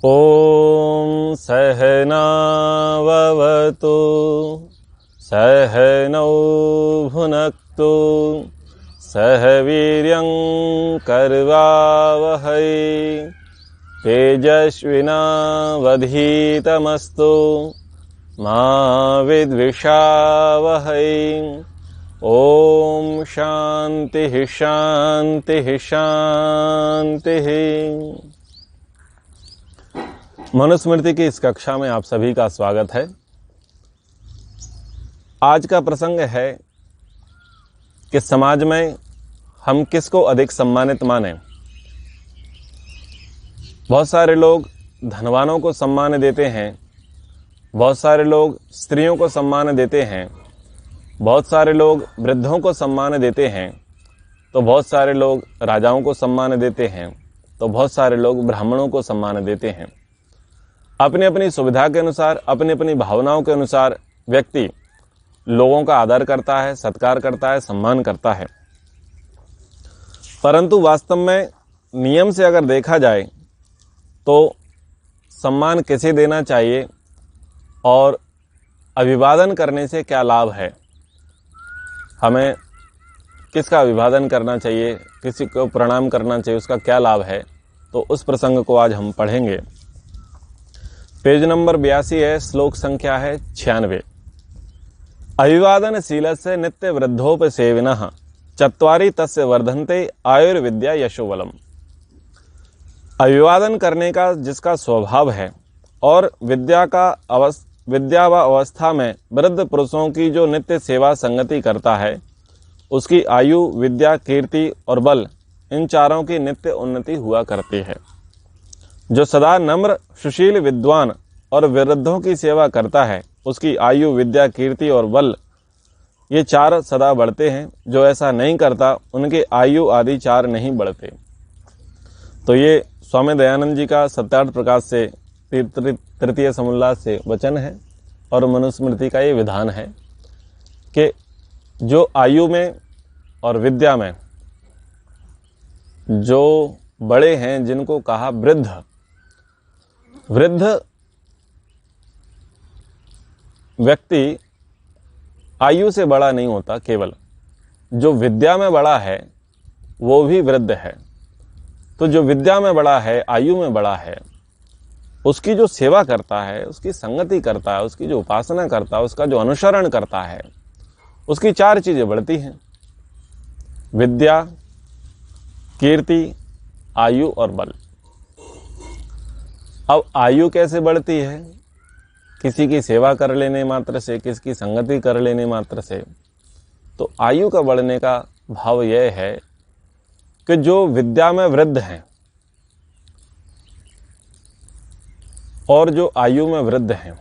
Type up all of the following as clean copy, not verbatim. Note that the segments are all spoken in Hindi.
ॐ सहनाववतु सहनौ भुनक्तु सह वीर्यं कर्वावहै तेजस्विनावधीतमस्तु मा विद्विषावहै। ओम शांति शांति शांति। मनुस्मृति की इस कक्षा में आप सभी का स्वागत है। आज का प्रसंग है कि समाज में हम किसको अधिक सम्मानित माने। बहुत सारे लोग धनवानों को सम्मान देते हैं, बहुत सारे लोग स्त्रियों को सम्मान देते हैं, बहुत सारे लोग वृद्धों को सम्मान देते हैं, तो बहुत सारे लोग राजाओं को सम्मान देते हैं, तो बहुत सारे लोग ब्राह्मणों को सम्मान देते हैं। अपनी अपनी सुविधा के अनुसार, अपनी अपनी भावनाओं के अनुसार व्यक्ति लोगों का आदर करता है, सत्कार करता है, सम्मान करता है। परंतु वास्तव में नियम से अगर देखा जाए तो सम्मान किसे देना चाहिए और अभिवादन करने से क्या लाभ है, हमें किसका अभिवादन करना चाहिए, किसी को प्रणाम करना चाहिए, उसका क्या लाभ है, तो उस प्रसंग को आज हम पढ़ेंगे। पेज नंबर 82 है, श्लोक संख्या है 96। अभिवादनशीलस्य नित्य वृद्धोपसेविनः चत्वारि तस्य वर्धन्ते आयुर्विद्या यशोबलम्। अभिवादन करने का जिसका स्वभाव है और विद्या व अवस्था में वृद्ध पुरुषों की जो नित्य सेवा संगति करता है, उसकी आयु, विद्या, कीर्ति और बल, इन चारों की नित्य उन्नति हुआ करती है। जो सदा नम्र, सुशील, विद्वान और वृद्धों की सेवा करता है, उसकी आयु, विद्या, कीर्ति और बल, ये चार सदा बढ़ते हैं। जो ऐसा नहीं करता, उनके आयु आदि चार नहीं बढ़ते। तो ये स्वामी दयानंद जी का सत्यार्थ प्रकाश से तृतीय समुल्लास से वचन है और मनुस्मृति का ये विधान है कि जो आयु में और विद्या में जो बड़े हैं, जिनको कहा वृद्ध व्यक्ति आयु से बड़ा नहीं होता, केवल जो विद्या में बड़ा है वो भी वृद्ध है। तो जो विद्या में बड़ा है, आयु में बड़ा है, उसकी जो सेवा करता है, उसकी संगति करता है, उसकी जो उपासना करता है, उसका जो अनुसरण करता है, उसकी चार चीजें बढ़ती हैं: विद्या, कीर्ति, आयु और बल। अब आयु कैसे बढ़ती है? किसी की सेवा कर लेने मात्र से, किसी की संगति कर लेने मात्र से। तो आयु का बढ़ने का भाव यह है कि जो विद्या में वृद्ध हैं और जो आयु में वृद्ध हैं,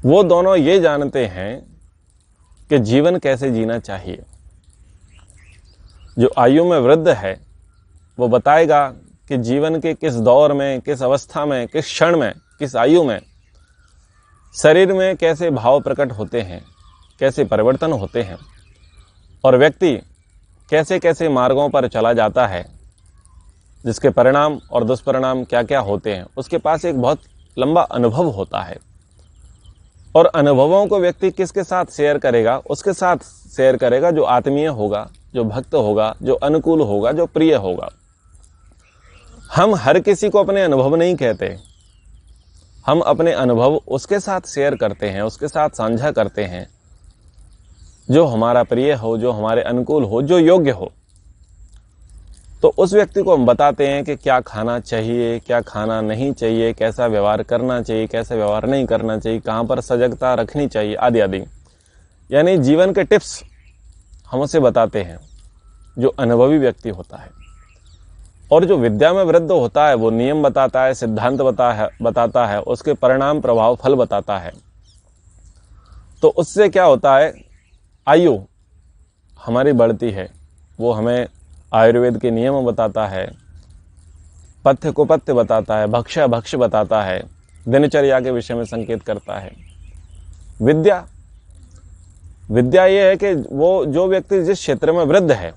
वो दोनों ये जानते हैं कि जीवन कैसे जीना चाहिए। जो आयु में वृद्ध है वो बताएगा कि जीवन के किस दौर में, किस अवस्था में, किस क्षण में, किस आयु में शरीर में कैसे भाव प्रकट होते हैं, कैसे परिवर्तन होते हैं और व्यक्ति कैसे कैसे मार्गों पर चला जाता है, जिसके परिणाम और दुष्परिणाम क्या क्या होते हैं। उसके पास एक बहुत लंबा अनुभव होता है और अनुभवों को व्यक्ति किसके साथ शेयर करेगा? उसके साथ शेयर करेगा जो आत्मीय होगा, जो भक्त होगा, जो अनुकूल होगा, जो प्रिय होगा। हम हर किसी को अपने अनुभव नहीं कहते, हम अपने अनुभव उसके साथ शेयर करते हैं, उसके साथ साझा करते हैं जो हमारा प्रिय हो, जो हमारे अनुकूल हो, जो योग्य हो। तो उस व्यक्ति को हम बताते हैं कि क्या खाना चाहिए, क्या खाना नहीं चाहिए, कैसा व्यवहार करना चाहिए, कैसा व्यवहार नहीं करना चाहिए, कहाँ पर सजगता रखनी चाहिए, आदि आदि। यानी जीवन के टिप्स हम उसे बताते हैं, जो अनुभवी व्यक्ति होता है। और जो विद्या में वृद्ध होता है वो नियम बताता है, सिद्धांत बताता है, उसके परिणाम, प्रभाव, फल बताता है। तो उससे क्या होता है? आयु हमारी बढ़ती है। वो हमें आयुर्वेद के नियम बताता है, पथ्य को पथ्य बताता है, भक्ष्य भक्ष्य बताता है, दिनचर्या के विषय में संकेत करता है। विद्या ये है कि वो जो व्यक्ति जिस क्षेत्र में वृद्ध है,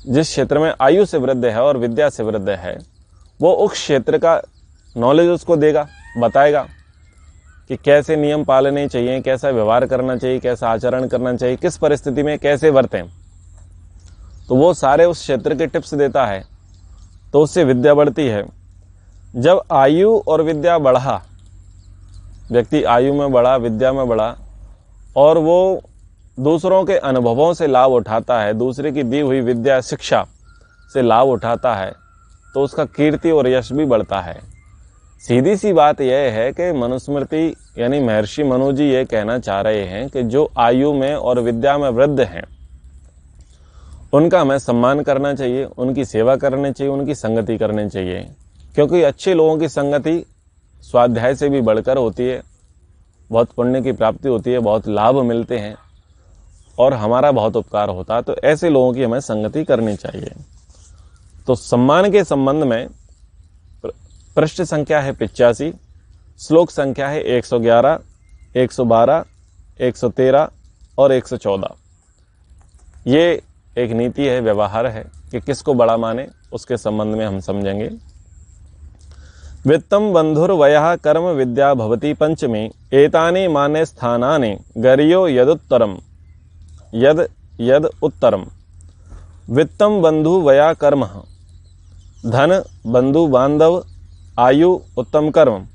जिस क्षेत्र में आयु से वृद्ध है और विद्या से वृद्ध है, वो उस क्षेत्र का नॉलेज उसको देगा, बताएगा कि कैसे नियम पालने चाहिए, कैसा व्यवहार करना चाहिए, कैसा आचरण करना चाहिए, किस परिस्थिति में कैसे वर्तें। तो वो सारे उस क्षेत्र के टिप्स देता है, तो उससे विद्या बढ़ती है। जब आयु और विद्या बढ़ा, व्यक्ति आयु में बढ़ा, विद्या में बढ़ा, और वो दूसरों के अनुभवों से लाभ उठाता है, दूसरे की दी हुई विद्या शिक्षा से लाभ उठाता है, तो उसका कीर्ति और यश भी बढ़ता है। सीधी सी बात यह है कि मनुस्मृति यानी महर्षि मनु जी ये कहना चाह रहे हैं कि जो आयु में और विद्या में वृद्ध हैं उनका हमें सम्मान करना चाहिए, उनकी सेवा करनी चाहिए, उनकी संगति करनी चाहिए, क्योंकि अच्छे लोगों की संगति स्वाध्याय से भी बढ़कर होती है, बहुत पुण्य की प्राप्ति होती है, बहुत लाभ मिलते हैं और हमारा बहुत उपकार होता है। तो ऐसे लोगों की हमें संगति करनी चाहिए। तो सम्मान के संबंध में पृष्ठ संख्या है 85, श्लोक संख्या है 111, 112, 113 और 114। ये एक नीति है, व्यवहार है कि किसको बड़ा माने, उसके संबंध में हम समझेंगे। वित्तम बंधुर्वयः कर्म विद्या भवति पंचमी, एतानि माने स्थानानि गर्यो यदुत्तरम यद यद उत्तरम। वित्तम बंधु वया कर्म, धन बंधु बांधव आयु उत्तम कर्म,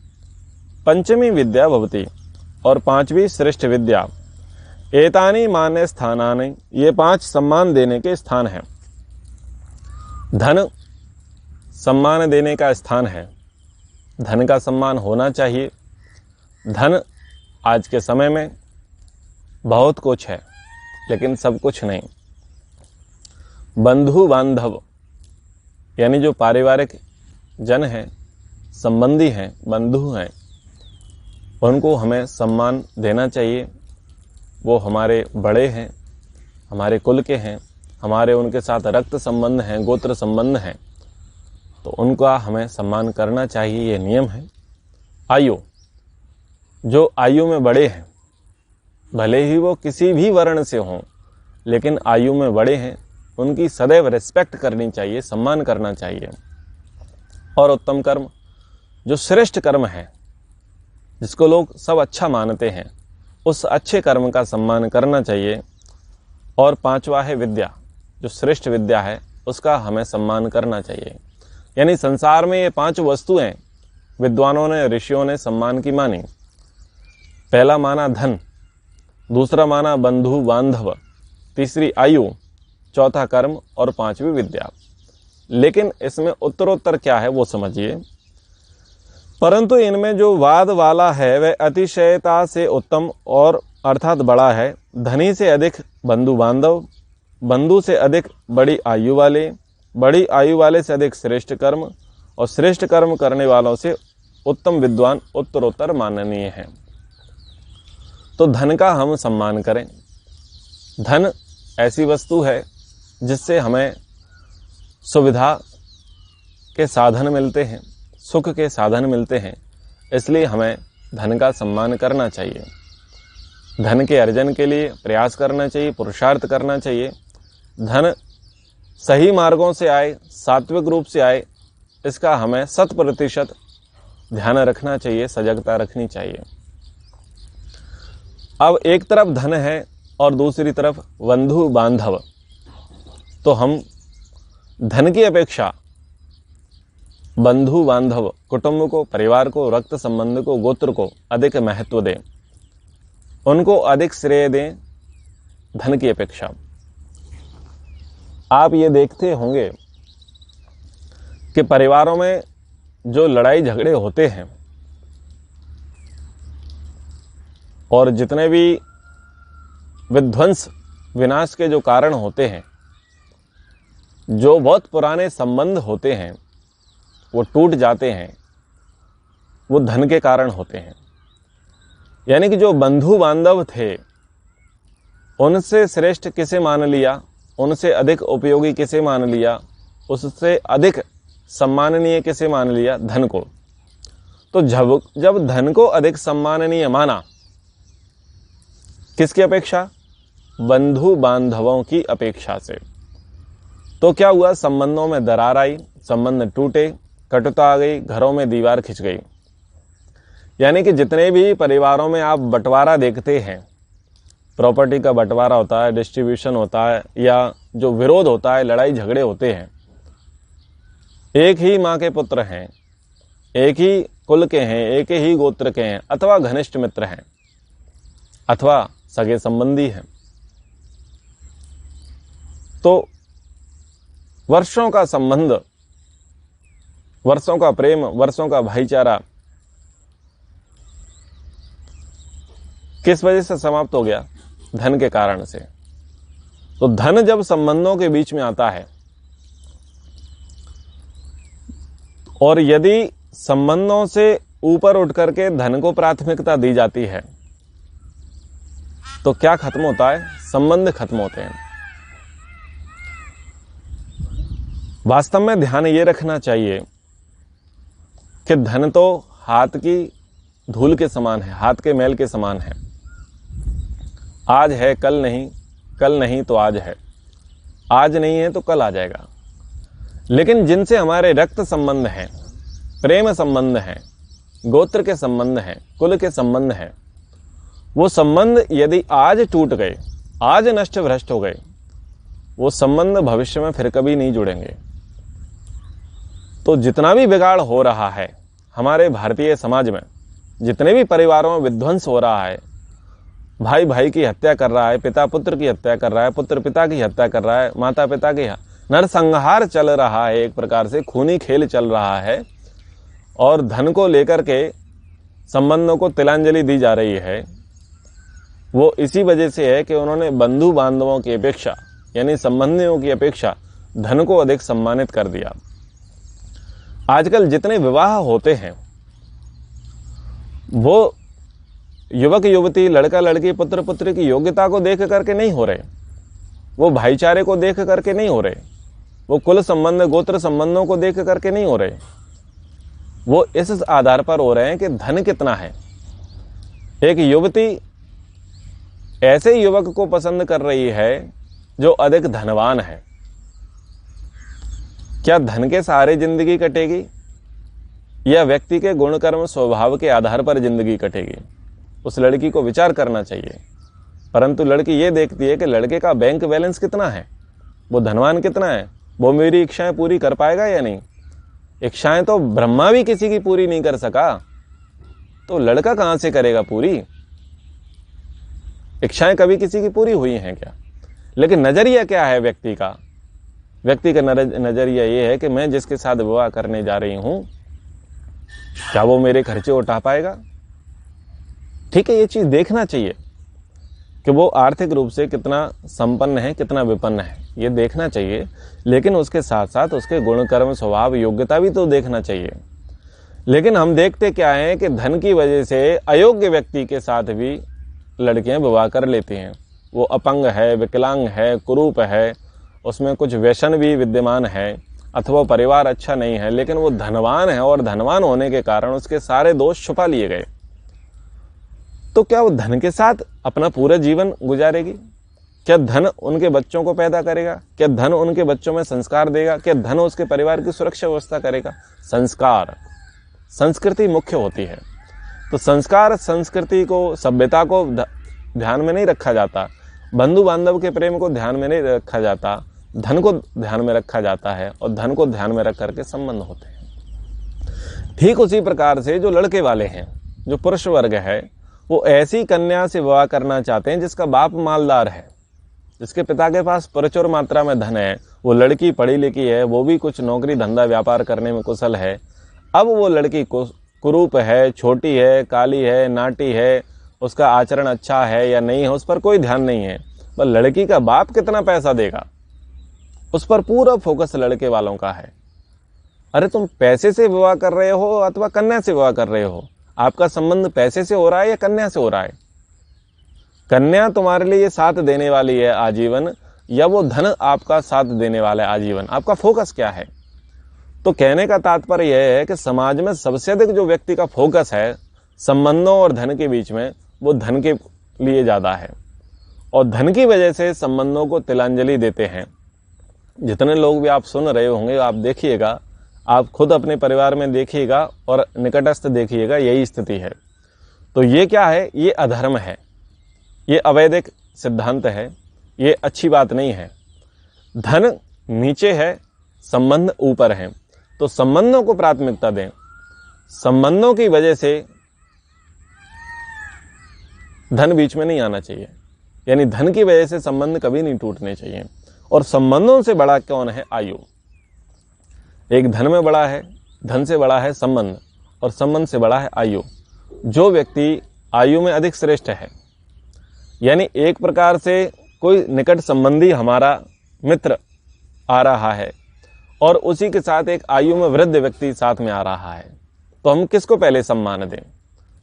पंचमी विद्या भवति, और पांचवी श्रेष्ठ विद्या। एतानि मान्य स्थानानि, ये 5 सम्मान देने के स्थान हैं। धन सम्मान देने का स्थान है, धन का सम्मान होना चाहिए। धन आज के समय में बहुत कुछ है, लेकिन सब कुछ नहीं। बंधु बांधव यानी जो पारिवारिक जन हैं, संबंधी हैं, बंधु हैं, उनको हमें सम्मान देना चाहिए। वो हमारे बड़े हैं, हमारे कुल के हैं, हमारे उनके साथ रक्त संबंध हैं, गोत्र संबंध हैं, तो उनका हमें सम्मान करना चाहिए, ये नियम है। आयु, जो आयु में बड़े हैं, भले ही वो किसी भी वर्ण से हों, लेकिन आयु में बड़े हैं, उनकी सदैव रिस्पेक्ट करनी चाहिए, सम्मान करना चाहिए। और उत्तम कर्म, जो श्रेष्ठ कर्म है, जिसको लोग सब अच्छा मानते हैं, उस अच्छे कर्म का सम्मान करना चाहिए। और 5वां है विद्या, जो श्रेष्ठ विद्या है उसका हमें सम्मान करना चाहिए। यानी संसार में ये 5 वस्तुएं विद्वानों ने, ऋषियों ने सम्मान की मानी। पहला माना धन, दूसरा माना बंधु बांधव, तीसरी आयु, चौथा कर्म और 5वीं विद्या। लेकिन इसमें उत्तरोत्तर क्या है वो समझिए। परंतु इनमें जो वाद वाला है वह अतिशयता से उत्तम और अर्थात बड़ा है। धनी से अधिक बंधु बांधव, बंधु से अधिक बड़ी आयु वाले, बड़ी आयु वाले से अधिक श्रेष्ठ कर्म, और श्रेष्ठ कर्म करने वालों से उत्तम विद्वान उत्तरोत्तर माननीय है। तो धन का हम सम्मान करें। धन ऐसी वस्तु है जिससे हमें सुविधा के साधन मिलते हैं, सुख के साधन मिलते हैं, इसलिए हमें धन का सम्मान करना चाहिए। धन के अर्जन के लिए प्रयास करना चाहिए, पुरुषार्थ करना चाहिए। धन सही मार्गों से आए, सात्विक रूप से आए, इसका हमें 100% ध्यान रखना चाहिए, सजगता रखनी चाहिए। अब एक तरफ धन है और दूसरी तरफ बंधु बांधव, तो हम धन की अपेक्षा बंधु बांधव, कुटुंब को, परिवार को, रक्त संबंध को, गोत्र को अधिक महत्व दें, उनको अधिक श्रेय दें धन की अपेक्षा। आप ये देखते होंगे कि परिवारों में जो लड़ाई झगड़े होते हैं और जितने भी विध्वंस विनाश के जो कारण होते हैं, जो बहुत पुराने संबंध होते हैं वो टूट जाते हैं, वो धन के कारण होते हैं। यानी कि जो बंधु बांधव थे उनसे श्रेष्ठ किसे मान लिया, उनसे अधिक उपयोगी किसे मान लिया, उससे अधिक सम्माननीय किसे मान लिया, धन को। तो जब धन को अधिक सम्माननीय माना, किसकी अपेक्षा? बंधु बांधवों की अपेक्षा से। तो क्या हुआ? संबंधों में दरार आई, संबंध टूटे, कटुता आ गई, घरों में दीवार खिंच गई। यानी कि जितने भी परिवारों में आप बंटवारा देखते हैं, प्रॉपर्टी का बंटवारा होता है, डिस्ट्रीब्यूशन होता है, या जो विरोध होता है, लड़ाई झगड़े होते हैं, एक ही माँ के पुत्र हैं, एक ही कुल के हैं, एक ही गोत्र के हैं, अथवा घनिष्ठ मित्र हैं, अथवा सगे संबंधी हैं, तो वर्षों का संबंध, वर्षों का प्रेम, वर्षों का भाईचारा किस वजह से समाप्त हो गया? धन के कारण से। तो धन जब संबंधों के बीच में आता है, और यदि संबंधों से ऊपर उठ करके धन को प्राथमिकता दी जाती है, तो क्या खत्म होता है? संबंध खत्म होते हैं। वास्तव में ध्यान ये रखना चाहिए कि धन तो हाथ की धूल के समान है, हाथ के मैल के समान है। आज है कल नहीं, कल नहीं तो आज है, आज नहीं है तो कल आ जाएगा। लेकिन जिनसे हमारे रक्त संबंध हैं, प्रेम संबंध हैं, गोत्र के संबंध हैं, कुल के संबंध हैं, वो संबंध यदि आज टूट गए, आज नष्ट भ्रष्ट हो गए, वो संबंध भविष्य में फिर कभी नहीं जुड़ेंगे। तो जितना भी बिगाड़ हो रहा है हमारे भारतीय समाज में, जितने भी परिवारों में विध्वंस हो रहा है, भाई भाई की हत्या कर रहा है, पिता पुत्र की हत्या कर रहा है, पुत्र पिता की हत्या कर रहा है, माता पिता की नरसंहार चल रहा है, एक प्रकार से खूनी खेल चल रहा है, और धन को लेकर के संबंधों को तिलांजलि दी जा रही है, वो इसी वजह से है कि उन्होंने बंधु बांधवों की अपेक्षा, यानी संबंधियों की अपेक्षा धन को अधिक सम्मानित कर दिया। आजकल जितने विवाह होते हैं वो युवक युवती, लड़का लड़की, पुत्र पुत्री की योग्यता को देख करके नहीं हो रहे, वो भाईचारे को देख करके नहीं हो रहे, वो कुल संबंध गोत्र संबंधों को देख करके नहीं हो रहे, वो इस आधार पर हो रहे हैं कि धन कितना है। एक युवती ऐसे युवक को पसंद कर रही है जो अधिक धनवान है। क्या धन के सहारे जिंदगी कटेगी, या व्यक्ति के गुण कर्म स्वभाव के आधार पर जिंदगी कटेगी? उस लड़की को विचार करना चाहिए। परंतु लड़की ये देखती है कि लड़के का बैंक बैलेंस कितना है, वो धनवान कितना है, वो मेरी इच्छाएं पूरी कर पाएगा या नहीं। इच्छाएं तो ब्रह्मा भी किसी की पूरी नहीं कर सका, तो लड़का कहां से करेगा पूरी? इच्छाएं कभी किसी की पूरी हुई हैं क्या? लेकिन नजरिया क्या है व्यक्ति का? व्यक्ति का नजरिया ये है कि मैं जिसके साथ विवाह करने जा रही हूं, क्या वो मेरे खर्चे उठा पाएगा? ठीक है, ये चीज देखना चाहिए कि वो आर्थिक रूप से कितना संपन्न है, कितना विपन्न है, ये देखना चाहिए। लेकिन उसके साथ साथ उसके गुण कर्म स्वभाव योग्यता भी तो देखना चाहिए। लेकिन हम देखते क्या है कि धन की वजह से अयोग्य व्यक्ति के साथ भी लड़कियां विवाह कर लेती हैं। वो अपंग है, विकलांग है, कुरूप है, उसमें कुछ व्यसन भी विद्यमान है, अथवा परिवार अच्छा नहीं है, लेकिन वो धनवान है, और धनवान होने के कारण उसके सारे दोष छुपा लिए गए। तो क्या वो धन के साथ अपना पूरा जीवन गुजारेगी? क्या धन उनके बच्चों को पैदा करेगा? क्या धन उनके बच्चों में संस्कार देगा? क्या धन उसके परिवार की सुरक्षा व्यवस्था करेगा? संस्कार, संस्कृति मुख्य होती है। तो संस्कार, संस्कृति को, सभ्यता को ध्यान में नहीं रखा जाता, बंधु बांधव के प्रेम को ध्यान में नहीं रखा जाता, धन को ध्यान में रखा जाता है, और धन को ध्यान में रख करके संबंध होते हैं। ठीक उसी प्रकार से जो लड़के वाले हैं, जो पुरुष वर्ग है, वो ऐसी कन्या से विवाह करना चाहते हैं जिसका बाप मालदार है, जिसके पिता के पास प्रचुर मात्रा में धन है, वो लड़की पढ़ी लिखी है, वो भी कुछ नौकरी धंधा व्यापार करने में कुशल है। अब वो लड़की कुरूप है, छोटी है, काली है, नाटी है, उसका आचरण अच्छा है या नहीं है, उस पर कोई ध्यान नहीं है। पर लड़की का बाप कितना पैसा देगा, उस पर पूरा फोकस लड़के वालों का है। अरे तुम पैसे से विवाह कर रहे हो अथवा कन्या से विवाह कर रहे हो, आपका संबंध पैसे से हो रहा है या कन्या से हो रहा है? कन्या तुम्हारे लिए साथ देने वाली है आजीवन, या वो धन आपका साथ देने वाला है आजीवन? आपका फोकस क्या है? तो कहने का तात्पर्य यह है कि समाज में सबसे अधिक जो व्यक्ति का फोकस है संबंधों और धन के बीच में, वो धन के लिए ज्यादा है, और धन की वजह से संबंधों को तिलांजलि देते हैं। जितने लोग भी आप सुन रहे होंगे, आप देखिएगा, आप खुद अपने परिवार में देखिएगा और निकटस्थ देखिएगा, यही स्थिति है। तो ये क्या है? ये अधर्म है, ये अवैधिक सिद्धांत है, ये अच्छी बात नहीं है। धन नीचे है, संबंध ऊपर हैं, तो संबंधों को प्राथमिकता दें। संबंधों की वजह से धन बीच में नहीं आना चाहिए, यानी धन की वजह से संबंध कभी नहीं टूटने चाहिए। और संबंधों से बड़ा कौन है? आयु। एक धन में बड़ा है, धन से बड़ा है संबंध, और संबंध से बड़ा है आयु। जो व्यक्ति आयु में अधिक श्रेष्ठ है, यानी एक प्रकार से कोई निकट संबंधी हमारा मित्र आ रहा है और उसी के साथ एक आयु में वृद्ध व्यक्ति साथ में आ रहा है, तो हम किसको पहले सम्मान दें?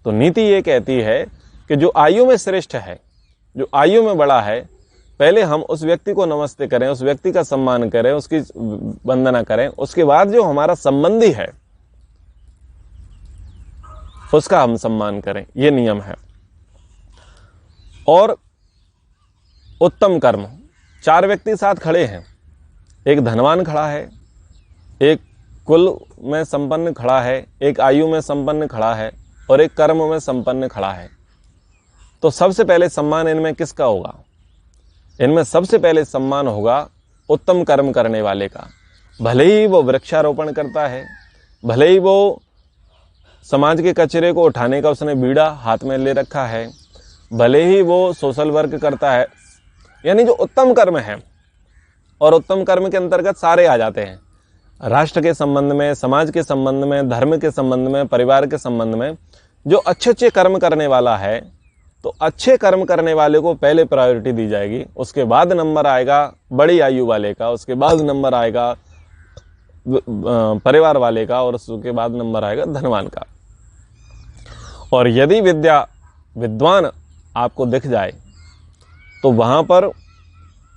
तो नीति ये कहती है कि जो आयु में श्रेष्ठ है, जो आयु में बड़ा है, पहले हम उस व्यक्ति को नमस्ते करें, उस व्यक्ति का सम्मान करें, उसकी वंदना करें। उसके बाद जो हमारा संबंधी है उसका हम सम्मान करें, ये नियम है। और उत्तम कर्म, 4 व्यक्ति साथ खड़े हैं, एक धनवान खड़ा है, एक कुल में संपन्न खड़ा है, एक आयु में संपन्न खड़ा है और एक कर्म में संपन्न खड़ा है। तो सबसे पहले सम्मान इनमें किसका होगा? इनमें सबसे पहले सम्मान होगा उत्तम कर्म करने वाले का। भले ही वो वृक्षारोपण करता है, भले ही वो समाज के कचरे को उठाने का उसने बीड़ा हाथ में ले रखा है, भले ही वो सोशल वर्क करता है, यानी जो उत्तम कर्म है, और उत्तम कर्म के अंतर्गत सारे आ जाते हैं। राष्ट्र के संबंध में, समाज के संबंध में, धर्म के संबंध में, परिवार के संबंध में जो अच्छे अच्छे कर्म करने वाला है, तो अच्छे कर्म करने वाले को पहले प्रायोरिटी दी जाएगी। उसके बाद नंबर आएगा बड़ी आयु वाले का, उसके बाद नंबर आएगा परिवार वाले का, और उसके बाद नंबर आएगा धनवान का। और यदि विद्वान आपको दिख जाए तो वहां पर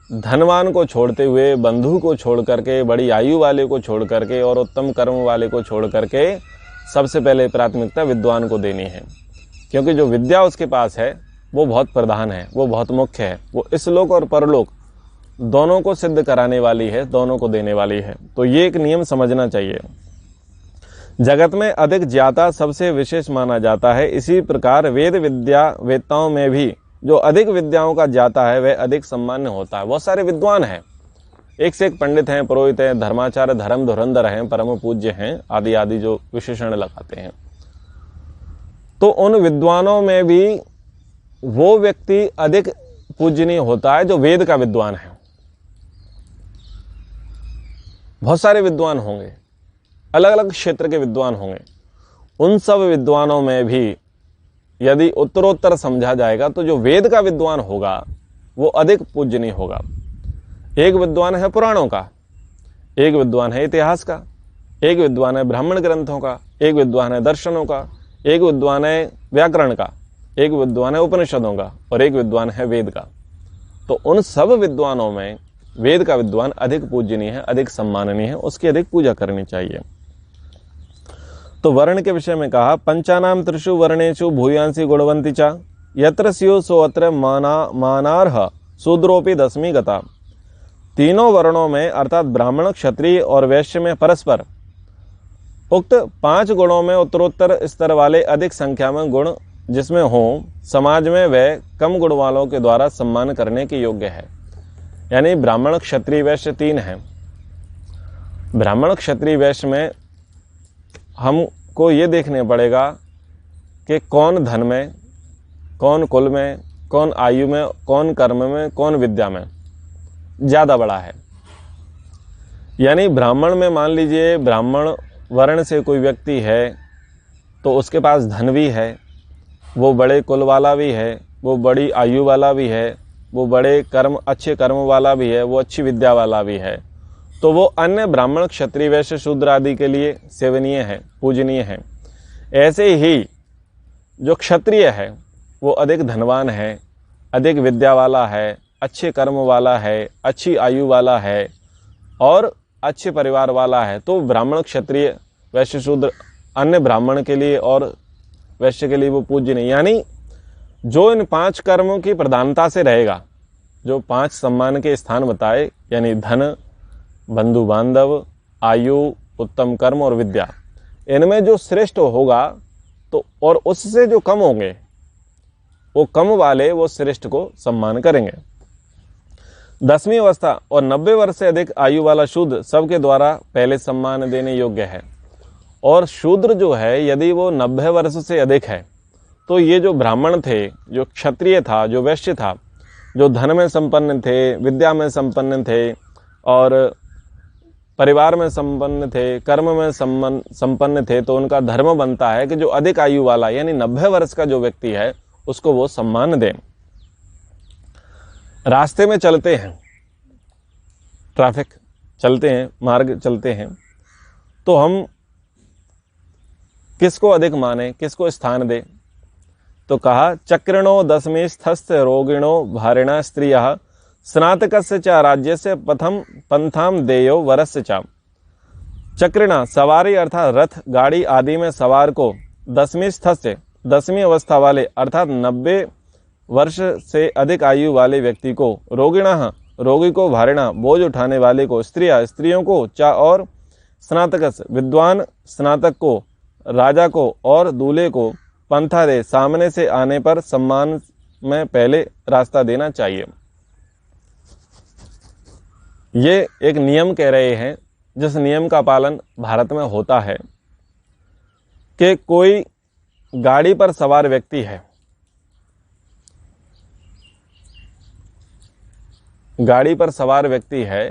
धनवान को छोड़ते हुए, बंधु को छोड़ करके, बड़ी आयु वाले को छोड़ करके और उत्तम कर्म वाले को छोड़ करके सबसे पहले प्राथमिकता विद्वान को देनी है। क्योंकि जो विद्या उसके पास है वो बहुत प्रधान है, वो बहुत मुख्य है, वो इस लोक और परलोक दोनों को सिद्ध कराने वाली है, दोनों को देने वाली है। तो ये एक नियम समझना चाहिए। जगत में अधिक ज्ञाता सबसे विशेष माना जाता है। इसी प्रकार वेद विद्या वेत्ताओं में भी जो अधिक विद्याओं का ज्ञाता है वह अधिक सम्मान्य होता है। बहुत सारे विद्वान हैं, एक से एक पंडित हैं, पुरोहित हैं, धर्माचार्य, धर्म धुरंधर हैं, परम पूज्य हैं, आदि आदि जो विशेषण लगाते हैं। तो उन विद्वानों में भी वो व्यक्ति अधिक पूजनीय होता है जो वेद का विद्वान है। बहुत सारे विद्वान होंगे, अलग अलग क्षेत्र के विद्वान होंगे, उन सब विद्वानों में भी यदि उत्तरोत्तर समझा जाएगा तो जो वेद का विद्वान होगा वो अधिक पूजनीय होगा। एक विद्वान है पुराणों का, एक विद्वान है इतिहास का, एक विद्वान है ब्राह्मण ग्रंथों का, एक विद्वान है दर्शनों का, एक विद्वान है व्याकरण का, एक विद्वान है उपनिषदों का, और एक विद्वान है वेद का। तो उन सब विद्वानों में वेद का विद्वान अधिक पूजनीय है, अधिक सम्माननीय है, उसकी अधिक पूजा करनी चाहिए। तो वर्ण के विषय में कहा, पंचानाम त्रिषु वर्णेषु भूयांसी गुणवंती चा यत्र स्यु सो अत्र मानार्ह शूद्रोपि दसमी गता। तीनों वर्णों में अर्थात ब्राह्मण, क्षत्रिय और वैश्य में परस्पर उक्त 5 गुणों में उत्तरोत्तर स्तर वाले अधिक संख्या में गुण जिसमें हो, समाज में वह कम गुण वालों के द्वारा सम्मान करने के योग्य है। यानी ब्राह्मण, क्षत्रिय, वैश्य 3 हैं। ब्राह्मण, क्षत्रिय, वैश्य में हमको ये देखने पड़ेगा कि कौन धन में, कौन कुल में, कौन आयु में, कौन कर्म में, कौन विद्या में ज़्यादा बड़ा है। यानी ब्राह्मण में मान लीजिए ब्राह्मण वर्ण से कोई व्यक्ति है तो उसके पास धन भी है, वो बड़े कुल वाला भी है, वो बड़ी आयु वाला भी है, वो बड़े कर्म, अच्छे कर्म वाला भी है, वो अच्छी विद्या वाला भी है, तो वो अन्य ब्राह्मण, क्षत्रिय, वैश्य, शूद्र आदि के लिए सेवनीय है, पूजनीय है। ऐसे ही जो क्षत्रिय है वो अधिक धनवान है, अधिक विद्या वाला है, अच्छे कर्म वाला है, अच्छी आयु वाला है और अच्छे परिवार वाला है। तो ब्राह्मण, क्षत्रिय, वैश्य, शूद्र अन्य ब्राह्मण के लिए और वैश्य के लिए वो पूजनीय। यानी जो इन 5 कर्मों की प्रधानता से रहेगा, जो 5 सम्मान के स्थान बताए, यानी धन, बंधु बांधव, आयु, उत्तम कर्म और विद्या, इनमें जो श्रेष्ठ होगा तो और उससे जो कम होंगे वो कम वाले वो श्रेष्ठ को सम्मान करेंगे। 10वीं अवस्था और 90 वर्ष से अधिक आयु वाला शूद्र सबके द्वारा पहले सम्मान देने योग्य है। और शूद्र जो है यदि वो 90 वर्ष से अधिक है तो ये जो ब्राह्मण थे, जो क्षत्रिय था, जो वैश्य था, जो धन में संपन्न थे, विद्या में संपन्न थे और परिवार में संपन्न थे, कर्म में संपन्न थे, तो उनका धर्म बनता है कि जो अधिक आयु वाला यानी 90 वर्ष का जो व्यक्ति है उसको वो सम्मान दें। रास्ते में चलते हैं, ट्रैफिक चलते हैं, मार्ग चलते हैं, तो हम किसको अधिक माने, किसको स्थान दें? तो कहा चक्रिणो 10वीं स्थस्थ रोगिणो भारिणा स्त्रियः स्नातकस्य च राज्यस्य पथम पंथाम देयो वरस्य च। चक्रिणा सवारी अर्थात रथ, गाड़ी आदि में सवार को 10वीं स्थस्य 10वीं अवस्था वाले अर्थात 90 वर्ष से अधिक आयु वाले व्यक्ति को, रोगिणः रोगी को, भारिणा बोझ उठाने वाले को, स्त्रियों को, चा और स्नातकस्य विद्वान स्नातक को, राजा को और दूल्हे को पंथा दे, सामने से आने पर सम्मान में पहले रास्ता देना चाहिए। ये एक नियम कह रहे हैं जिस नियम का पालन भारत में होता है कि कोई गाड़ी पर सवार व्यक्ति है, गाड़ी पर सवार व्यक्ति है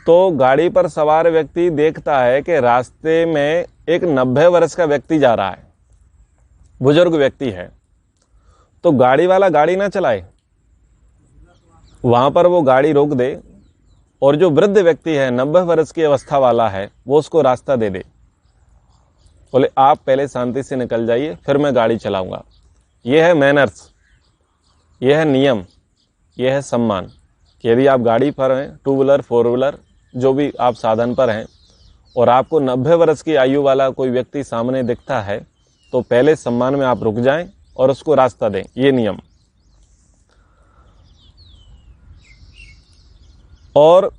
तो गाड़ी पर सवार व्यक्ति देखता है कि रास्ते में एक 90 वर्ष का व्यक्ति जा रहा है, बुजुर्ग व्यक्ति है, तो गाड़ी वाला गाड़ी ना चलाए, वहां पर वो गाड़ी रोक दे और जो वृद्ध व्यक्ति है 90 वर्ष की अवस्था वाला है वो उसको रास्ता दे दे, बोले आप पहले शांति से निकल जाइए फिर मैं गाड़ी चलाऊंगा। यह है मैनर्स, यह है नियम, यह है सम्मान कि यदि आप गाड़ी पर हैं, 2 व्हीलर 4 व्हीलर जो भी आप साधन पर हैं और आपको 90 वर्ष की आयु वाला कोई व्यक्ति सामने दिखता है तो पहले सम्मान में आप रुक जाएं और उसको रास्ता दें, ये नियम। और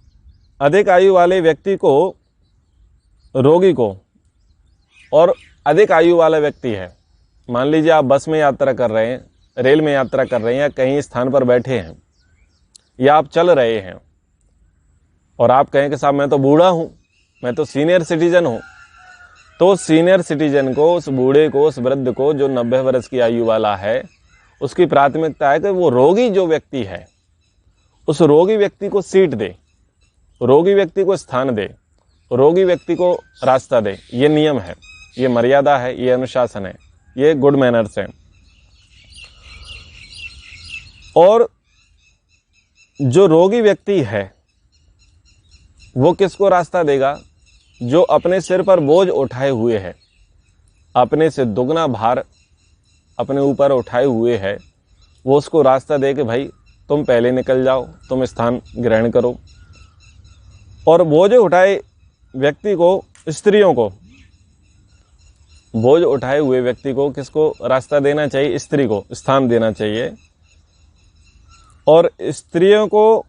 अधिक आयु वाले व्यक्ति को, रोगी को, और अधिक आयु वाला व्यक्ति है, मान लीजिए आप बस में यात्रा कर रहे हैं, रेल में यात्रा कर रहे हैं या कहीं स्थान पर बैठे हैं या आप चल रहे हैं और आप कहें कि साहब मैं तो बूढ़ा हूं, मैं तो सीनियर सिटीजन हूं, तो सीनियर सिटीजन को, उस बूढ़े को, उस वृद्ध को जो 90 वर्ष की आयु वाला है उसकी प्राथमिकता है कि वो रोगी जो व्यक्ति है उस रोगी व्यक्ति को सीट दे, रोगी व्यक्ति को स्थान दे, रोगी व्यक्ति को रास्ता दे। ये नियम है, ये मर्यादा है, ये अनुशासन है, ये गुड मैनर्स है। और जो रोगी व्यक्ति है वो किसको रास्ता देगा? जो अपने सिर पर बोझ उठाए हुए है, अपने से दुगना भार अपने ऊपर उठाए हुए है, वो उसको रास्ता दे कि भाई तुम पहले निकल जाओ, तुम स्थान ग्रहण करो। और बोझ उठाए व्यक्ति को, स्त्रियों को, बोझ उठाए हुए व्यक्ति को किसको रास्ता देना चाहिए? स्त्री को स्थान देना चाहिए। और स्त्रियों को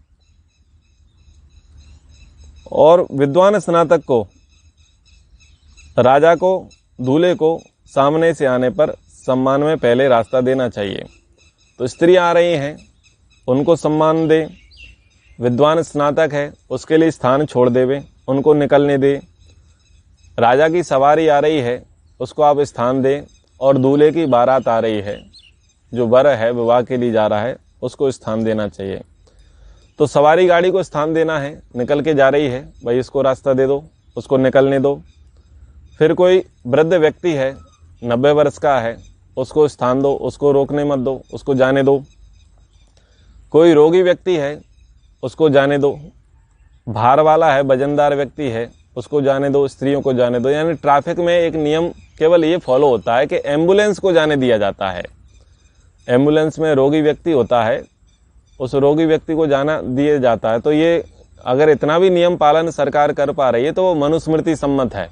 और विद्वान स्नातक को, राजा को, दूल्हे को सामने से आने पर सम्मान में पहले रास्ता देना चाहिए। तो स्त्री आ रही हैं उनको सम्मान दे, विद्वान स्नातक है उसके लिए स्थान छोड़ देवे, उनको निकलने दे, राजा की सवारी आ रही है उसको आप स्थान दें, और दूल्हे की बारात आ रही है, जो वर है विवाह के लिए जा रहा है, उसको स्थान देना चाहिए। तो सवारी गाड़ी को स्थान देना है, निकल के जा रही है, भाई इसको रास्ता दे दो, उसको निकलने दो। फिर कोई वृद्ध व्यक्ति है 90 वर्ष का है, उसको स्थान दो, उसको रोकने मत दो, उसको जाने दो। कोई रोगी व्यक्ति है उसको जाने दो, भार वाला है, वजनदार व्यक्ति है, उसको जाने दो, स्त्रियों को जाने दो। यानी ट्रैफिक में एक नियम केवल ये फॉलो होता है कि एम्बुलेंस को जाने दिया जाता है। एम्बुलेंस में रोगी व्यक्ति होता है, उस रोगी व्यक्ति को जाना दिया जाता है। तो ये अगर इतना भी नियम पालन सरकार कर पा रही है तो वो मनुस्मृति सम्मत है।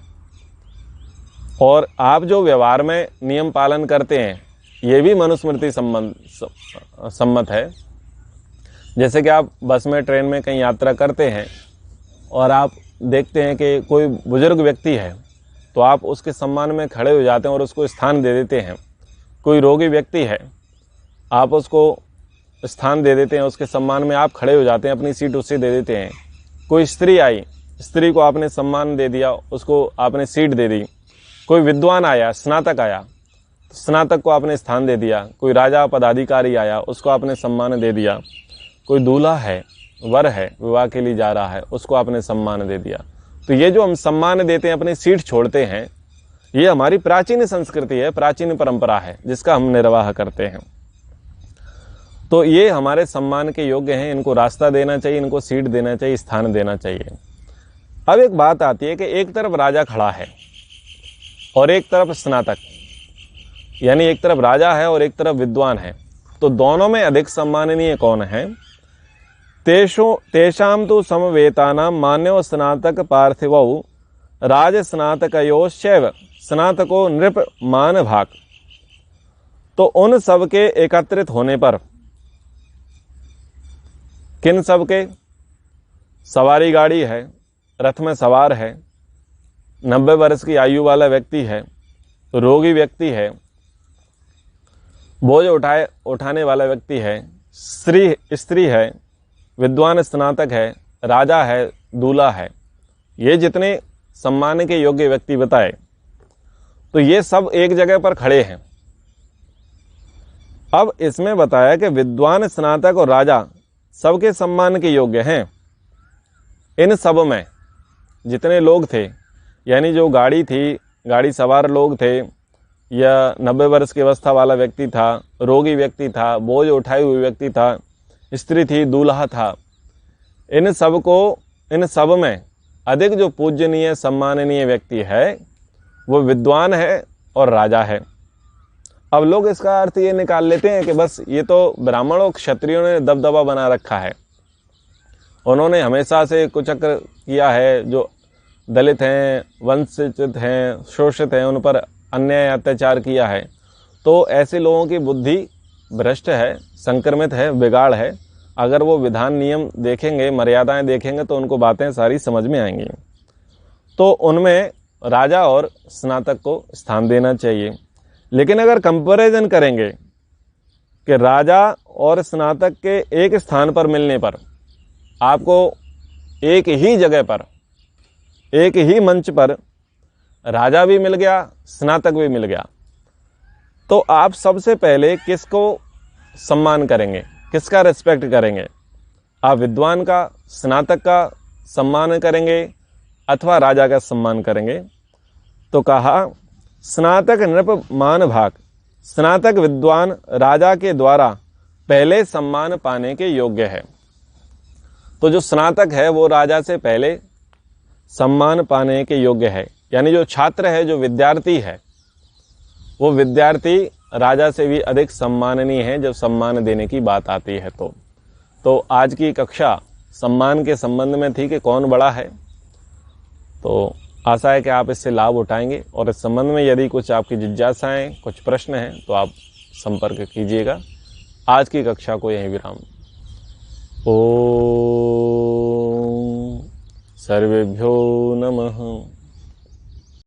और आप जो व्यवहार में नियम पालन करते हैं ये भी मनुस्मृति सम्मत है। जैसे कि आप बस में, ट्रेन में कहीं यात्रा करते हैं और आप देखते हैं कि कोई बुजुर्ग व्यक्ति है तो आप उसके सम्मान में खड़े हो जाते हैं और उसको स्थान दे देते हैं। कोई रोगी व्यक्ति है, आप उसको स्थान दे देते हैं, उसके सम्मान में आप खड़े हो जाते हैं, अपनी सीट उससे दे देते हैं। कोई स्त्री आई, स्त्री को आपने सम्मान दे दिया, उसको आपने सीट दे दी। कोई विद्वान आया, स्नातक आया, स्नातक को आपने स्थान दे दिया। कोई राजा पदाधिकारी आया, उसको आपने सम्मान दे दिया। कोई दूल्हा है, वर है, विवाह के लिए जा रहा है, उसको आपने सम्मान दे दिया। तो ये जो हम सम्मान देते हैं, अपनी सीट छोड़ते हैं, ये हमारी प्राचीन संस्कृति है, प्राचीन परंपरा है जिसका हम निर्वाह करते हैं। तो ये हमारे सम्मान के योग्य हैं, इनको रास्ता देना चाहिए, इनको सीट देना चाहिए, स्थान देना चाहिए। अब एक बात आती है कि एक तरफ राजा खड़ा है और एक तरफ स्नातक, यानी एक तरफ राजा है और एक तरफ विद्वान है, तो दोनों में अधिक सम्माननीय कौन है? तेषां तु समवेतानां मान्यो स्नातक पार्थिवौ राज स्नातकयोश्चैव स्नातको नृप मान भाग। तो उन सब के एकत्रित होने पर, किन सब के? सवारी गाड़ी है, रथ में सवार है, 90 वर्ष की आयु वाला व्यक्ति है, रोगी व्यक्ति है, बोझ उठाने वाला व्यक्ति है, स्त्री है, विद्वान स्नातक है, राजा है, दूल्हा है। ये जितने सम्मान के योग्य व्यक्ति बताए, तो ये सब एक जगह पर खड़े हैं। अब इसमें बताया कि विद्वान, स्नातक और राजा सबके सम्मान के योग्य हैं। इन सब में जितने लोग थे, यानी जो गाड़ी थी, गाड़ी सवार लोग थे, या 90 वर्ष की अवस्था वाला व्यक्ति था, रोगी व्यक्ति था, बोझ उठाए हुए व्यक्ति था, स्त्री थी, दूल्हा था, इन सब में अधिक जो पूजनीय सम्माननीय व्यक्ति है वो विद्वान है और राजा है। अब लोग इसका अर्थ ये निकाल लेते हैं कि बस ये तो ब्राह्मणों क्षत्रियों ने दबदबा बना रखा है, उन्होंने हमेशा से कुचक्र किया है, जो दलित हैं, वंचित हैं, शोषित हैं, उन पर अन्याय अत्याचार किया है। तो ऐसे लोगों की बुद्धि भ्रष्ट है, संक्रमित है, बिगाड़ है। अगर वो विधान नियम देखेंगे, मर्यादाएं देखेंगे, तो उनको बातें सारी समझ में आएंगी। तो उनमें राजा और स्नातक को स्थान देना चाहिए। लेकिन अगर कंपैरिजन करेंगे कि राजा और स्नातक के एक स्थान पर मिलने पर, आपको एक ही जगह पर, एक ही मंच पर राजा भी मिल गया, स्नातक भी मिल गया, तो आप सबसे पहले किसको सम्मान करेंगे, किसका रिस्पेक्ट करेंगे? आप विद्वान का, स्नातक का सम्मान करेंगे अथवा राजा का सम्मान करेंगे? तो कहा स्नातक नृप मान भाग, स्नातक विद्वान राजा के द्वारा पहले सम्मान पाने के योग्य है। तो जो स्नातक है वो राजा से पहले सम्मान पाने के योग्य है, यानी जो छात्र है, जो विद्यार्थी है, वो विद्यार्थी राजा से भी अधिक सम्माननीय है जब सम्मान देने की बात आती है। तो आज की कक्षा सम्मान के संबंध में थी कि कौन बड़ा है। तो आशा है कि आप इससे लाभ उठाएंगे, और इस संबंध में यदि कुछ आपकी जिज्ञासाएं, कुछ प्रश्न हैं, तो आप संपर्क कीजिएगा। आज की कक्षा को यहीं विराम। ओम सर्वेभ्यो नमः।